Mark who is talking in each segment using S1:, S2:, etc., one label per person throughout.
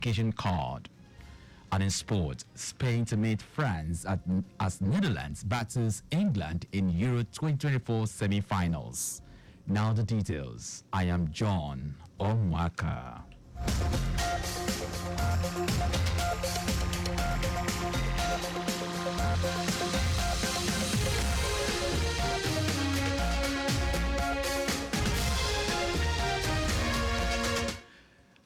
S1: identification card. And in sport, Spain to meet France as Netherlands battles England in Euro 2024 semi-finals. Now the details. I am John Omoaka.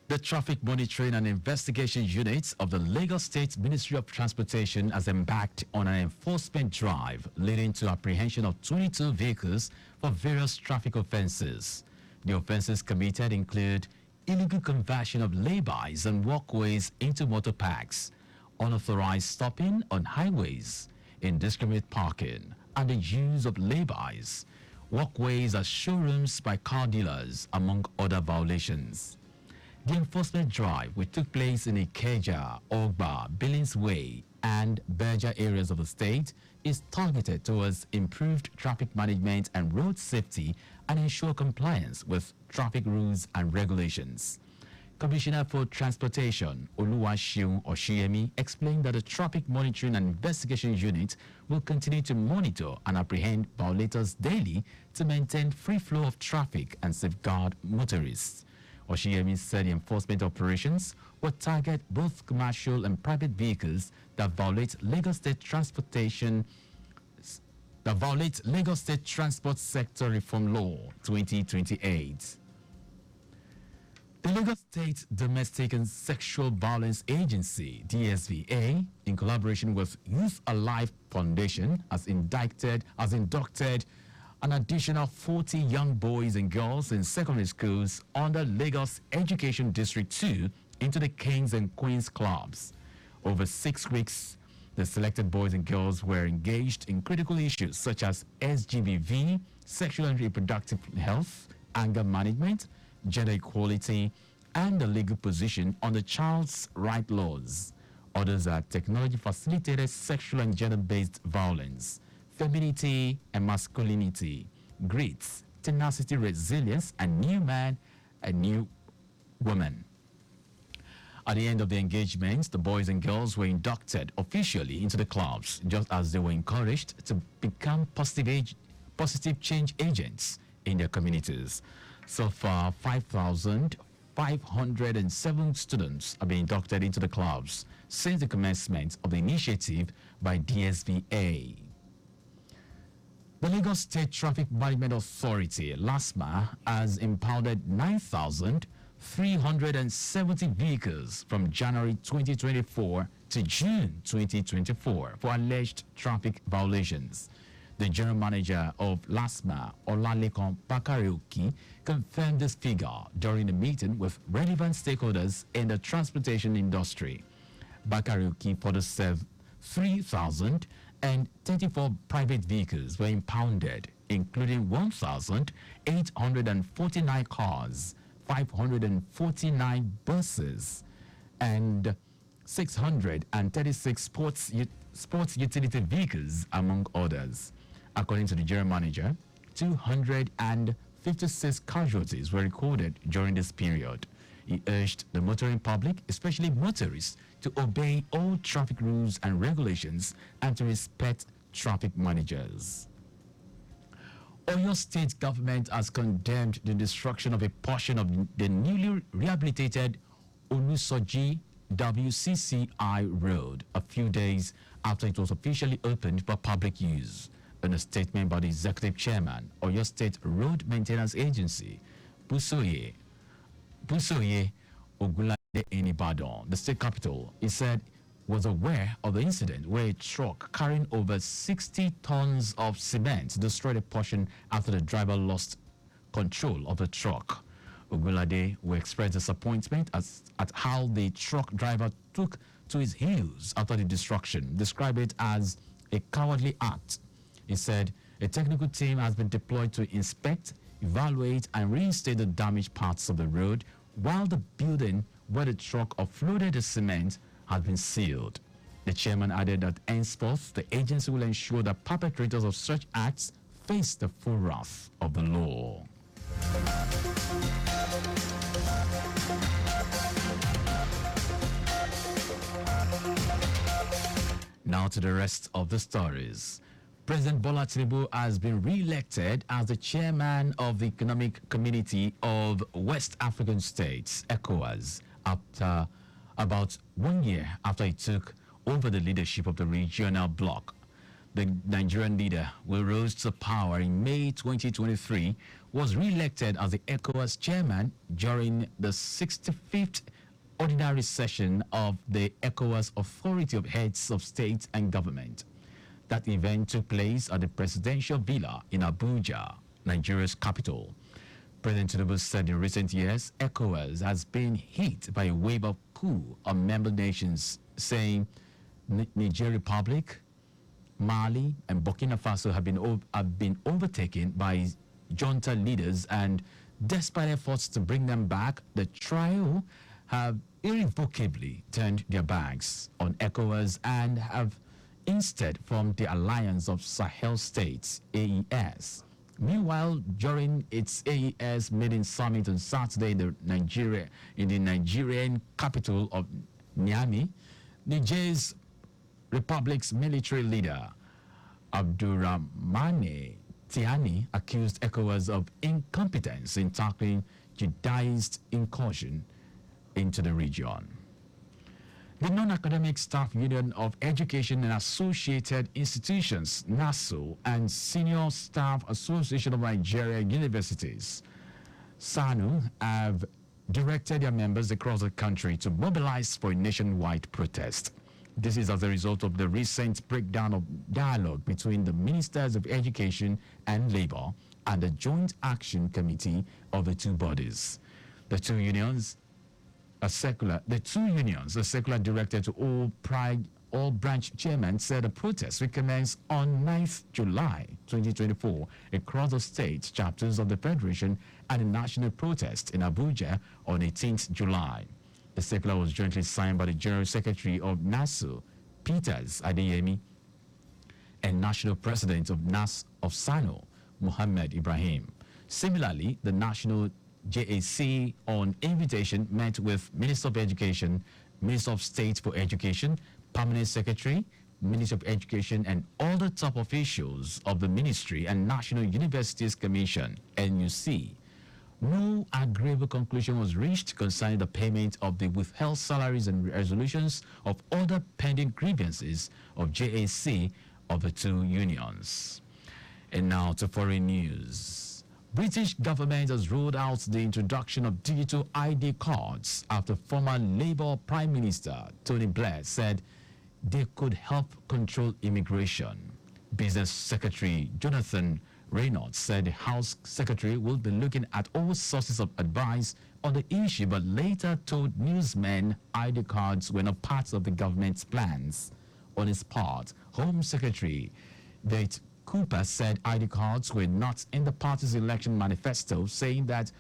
S1: The Traffic Monitoring and Investigation Unit of the Lagos State Ministry of Transportation has embarked on an enforcement drive leading to apprehension of 22 vehicles for various traffic offences. The offences committed include illegal conversion of laybys and walkways into motor parks, unauthorized stopping on highways, indiscriminate parking, and the use of laybys, walkways as showrooms by car dealers, among other violations. The enforcement drive, which took place in Ikeja, Ogba, Billings Way, and Berger areas of the state, is targeted towards improved traffic management and road safety and ensure compliance with traffic rules and regulations. Commissioner for Transportation, Oluwaseun Oshiemi, explained that the Traffic Monitoring and Investigation Unit will continue to monitor and apprehend violators daily to maintain free flow of traffic and safeguard motorists. Oshiemi said the enforcement operations will target both commercial and private vehicles that violate Lagos State Transport Sector Reform Law 2028. The Lagos State Domestic and Sexual Violence Agency, DSVA, in collaboration with Youth Alive Foundation, has inducted an additional 40 young boys and girls in secondary schools under Lagos Education District 2 into the Kings and Queens clubs. Over 6 weeks, the selected boys and girls were engaged in critical issues such as SGBV, sexual and reproductive health, anger management, gender equality, and the legal position on the child's right laws. Others are technology-facilitated sexual and gender-based violence, femininity and masculinity, grit, tenacity, resilience, a new man, a new woman. At the end of the engagement, the boys and girls were inducted officially into the clubs, just as they were encouraged to become positive change agents in their communities. So far, 5,507 students have been inducted into the clubs since the commencement of the initiative by DSVA. The Lagos State Traffic Management Authority, LASMA, has impounded 9,370 vehicles from January 2024 to June 2024 for alleged traffic violations. The General Manager of LASMA, Olalekan Bakarioki, confirmed this figure during a meeting with relevant stakeholders in the transportation industry. Bakarioki further said 3,034 private vehicles were impounded, including 1,849 cars, 549 buses, and 636 sports utility vehicles, among others. According to the General Manager, 256 casualties were recorded during this period. He urged the motoring public, especially motorists, to obey all traffic rules and regulations and to respect traffic managers. Oyo State government has condemned the destruction of a portion of the newly rehabilitated Olusoji WCCI road a few days after it was officially opened for public use. In a statement by the executive chairman, Oyo State Road Maintenance Agency, Busoye Ogunlade in Ibadan, the state capital, he said was aware of the incident where a truck carrying over 60 tons of cement destroyed a portion after the driver lost control of the truck. Ogunlade will express disappointment at how the truck driver took to his heels after the destruction, described it as a cowardly act. He said a technical team has been deployed to inspect, evaluate, and reinstate the damaged parts of the road, while the building where the truck offloaded the cement has been sealed. The chairman added that henceforth the agency will ensure that perpetrators of such acts face the full wrath of the law. Now to the rest of the stories. President Bola Tinubu has been re-elected as the chairman of the Economic Community of West African States, ECOWAS, after about 1 year after he took over the leadership of the regional bloc. The Nigerian leader, who rose to power in May 2023, was re-elected as the ECOWAS chairman during the 65th ordinary session of the ECOWAS Authority of Heads of State and Government. That event took place at the Presidential Villa in Abuja, Nigeria's capital. President Tinubu said in recent years, ECOWAS has been hit by a wave of coup on member nations, saying Niger Republic, Mali, and Burkina Faso have been overtaken by junta leaders, and despite efforts to bring them back, the trio have irrevocably turned their backs on ECOWAS and have instead formed the Alliance of Sahel States, AES. Meanwhile, during its AES meeting summit on Saturday in the Nigerian capital of Niamey, Niger's Republic's military leader, Abdurrahmane Tiani, accused ECOWAS of incompetence in tackling Jihadist incursion into the region. The Non-Academic Staff Union of Education and Associated Institutions, NASU, and Senior Staff Association of Nigeria Universities, SANU, have directed their members across the country to mobilize for a nationwide protest. This is as a result of the recent breakdown of dialogue between the Ministers of Education and Labor and the Joint Action Committee of the two bodies. The two unions, a circular directed to all branch chairmen, said the protest will commence on 9th July 2024 across the state chapters of the Federation and a national protest in Abuja on 18th July. The circular was jointly signed by the General Secretary of NASU, Peters Adeyemi, and National President of SANU, Muhammad Ibrahim. Similarly, the National JAC, on invitation, met with Minister of Education, Minister of State for Education, Permanent Secretary, Minister of Education, and all the top officials of the Ministry and National Universities Commission, NUC. No agreeable conclusion was reached concerning the payment of the withheld salaries and resolutions of other pending grievances of JAC of the two unions. And now to foreign news. British government has ruled out the introduction of digital ID cards after former Labour Prime Minister Tony Blair said they could help control immigration. Business Secretary Jonathan Reynolds said the House Secretary will be looking at all sources of advice on the issue, but later told newsmen ID cards were not part of the government's plans. On his part, Home Secretary Date Cooper said ID cards were not in the party's election manifesto, saying that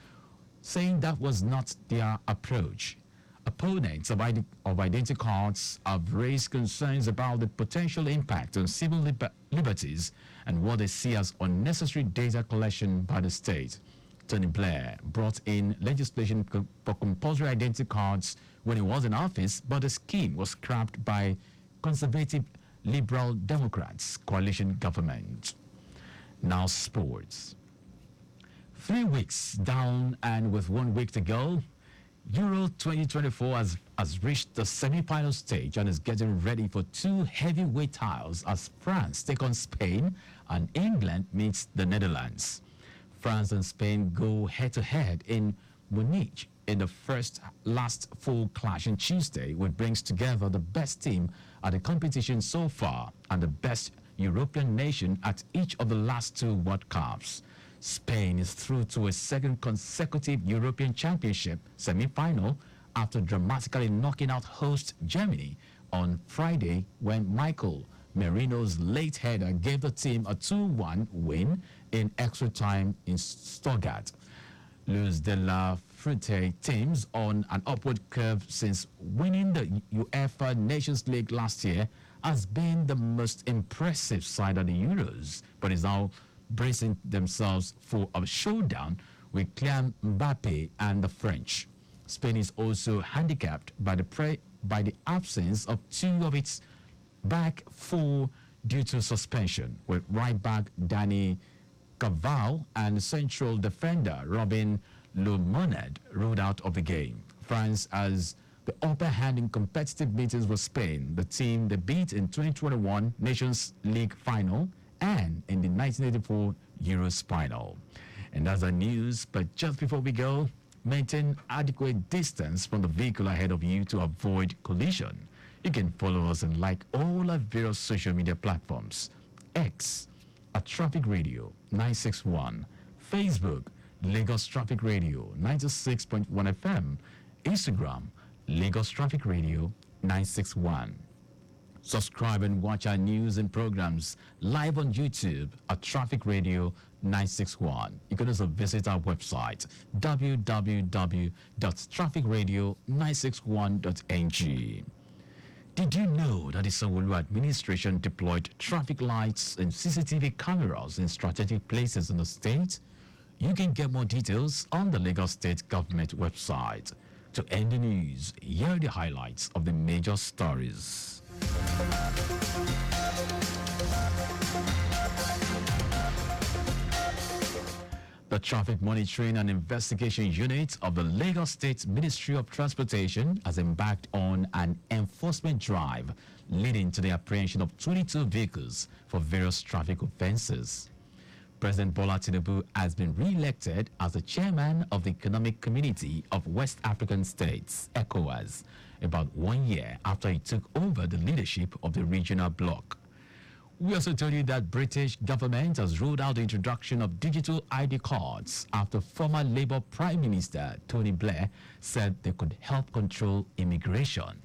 S1: was not their approach. Opponents of identity cards have raised concerns about the potential impact on civil liberties and what they see as unnecessary data collection by the state. Tony Blair brought in legislation for compulsory identity cards when he was in office, but the scheme was scrapped by Conservative Liberal Democrats coalition government. Now sports. 3 weeks down and with 1 week to go, Euro 2024 has reached the semi-final stage and is getting ready for two heavyweight tiles as France take on Spain and England meets the Netherlands. France and Spain go head-to-head in Munich in the last full clash on Tuesday, which brings together the best team at the competition so far and the best European nation at each of the last two World Cups. Spain is through to a second consecutive European Championship semi-final after dramatically knocking out host Germany on Friday when Michael Merino's late header gave the team a 2-1 win in extra time in Stuttgart. Luis de la Fuente teams on an upward curve since winning the UEFA Nations League last year has been the most impressive side of the Euros, but is now bracing themselves for a showdown with Kylian Mbappe and the French. Spain is also handicapped by the absence of two of its back full due to suspension, with right back Danny Caval and central defender Robin Lumoned ruled out of the game. France has the upper hand in competitive meetings with Spain, the team they beat in 2021 Nations League final and in the 1984 Euros final. And that's the news, but just before we go, maintain adequate distance from the vehicle ahead of you to avoid collision. You can follow us and like all our various social media platforms. X at Traffic Radio 961, Facebook Lagos Traffic Radio 96.1 FM, Instagram Lagos Traffic Radio 961. Subscribe and watch our news and programs live on YouTube at Traffic Radio 961. You can also visit our website www.trafficradio961.ng. Did you know that the Sanwo-Olu administration deployed traffic lights and CCTV cameras in strategic places in the state? You can get more details on the Lagos State Government website. To end the news, here are the highlights of the major stories. The Traffic Monitoring and Investigation Unit of the Lagos State Ministry of Transportation has embarked on an enforcement drive leading to the apprehension of 22 vehicles for various traffic offences. President Bola Tinubu has been re-elected as the chairman of the Economic Community of West African States, ECOWAS, about 1 year after he took over the leadership of the regional bloc. We also told you that British government has ruled out the introduction of digital ID cards after former Labour Prime Minister Tony Blair said they could help control immigration.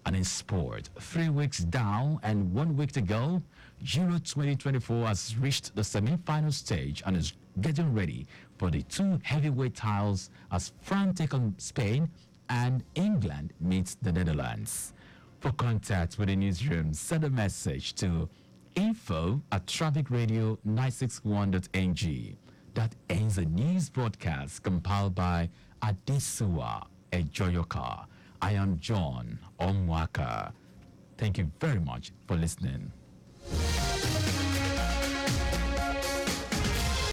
S1: And in sport, 3 weeks down and 1 week to go, Euro 2024 has reached the semi-final stage and is getting ready for the two heavyweight titles as France take on Spain and England meets the Netherlands. For contact with the newsroom, send a message to info@trafficradio961.ng. That ends the news broadcast compiled by Adesuwa Ejoyoka. I am John Omoaka. Thank you very much for listening.